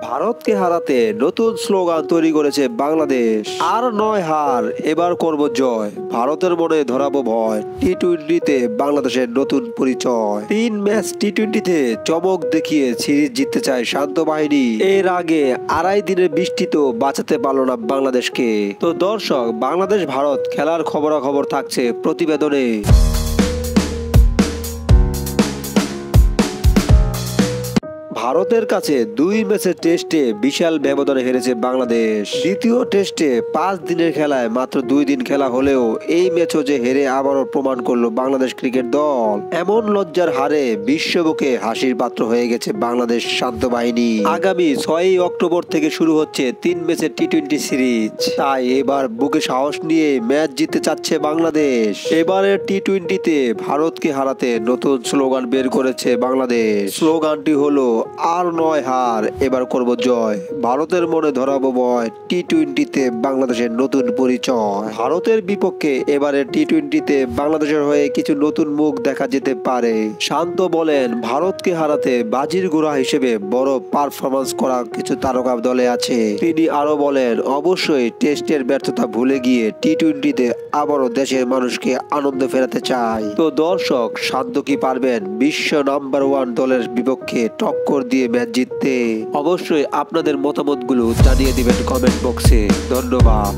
ভারতকে হারাতে নতুন স্লোগান তৈরি করেছে বাংলাদেশ। আর নয় হার, এবার করব জয়, ভারতের মনে ধরাবো ভয়। টি-20তে বাংলাদেশের নতুন পরিচয়। 3 ম্যাচ টি-20তে চমক দেখিয়ে সিরিজ জিততে চায় শান্ত বাহিনী। এর আগে আড়াই দিনের বৃষ্টি তো বাঁচাতে পারল না বাংলাদেশকে। তো দর্শক, বাংলাদেশ ভারত খেলার খবরাখবর থাকছে প্রতিবেদনে। ভারতের কাছে 2 ম্যাচের টেস্টে বিশাল ব্যবধানে হেরেছে বাংলাদেশ। দ্বিতীয় টেস্টে 5 দিনের খেলায় মাত্র 2 দিন খেলা হলেও এই ম্যাচও যে হেরে আবারও প্রমাণ করলো বাংলাদেশ ক্রিকেট দল। এমন লজ্জার হারে বিশ্ববুকে হাসির পাত্র হয়ে গেছে বাংলাদেশ শান্ত বাহিনী। আগামী 6 অক্টোবর থেকে শুরু হচ্ছে 3 ম্যাচের টি-20 সিরিজ। তাই এবার বুকে সাহস নিয়ে ম্যাচ জিততে চাচ্ছে বাংলাদেশ। এবারের টি-20তে ভারতকে হারাতে নতুন স্লোগান বের করেছে বাংলাদেশ। স্লোগানটি হলো আর নয় হার, এবার করব জয়, ভারতের মনে ধরাবো ভয়। টি-20তে বাংলাদেশের নতুন পরিচয়। ভারতের বিপক্ষে এবারে টি-20তে বাংলাদেশের হয়ে কিছু নতুন মুখ দেখা যেতে পারে। শান্ত বলেন, ভারতকে হারাতে বাজির ঘোড়া হিসেবে বড় পারফরমেন্স করা কিছু তারকা দলে আছে। তিনি আরো বলেন, অবশ্যই টেস্টের ব্যর্থতা ভুলে গিয়ে টি-20তে আবারও দেশের মানুষকে আনন্দ ফেরাতে চায়। তো দর্শক, শান্ত কি পারবেন বিশ্ব নাম্বার 1 দলের বিপক্ষে টক্কর দিয়ে ম্যাচ জিততে? অবশ্যই আপনাদের মতামতগুলো জানিয়ে দিবেন কমেন্ট বক্সে। ধন্যবাদ।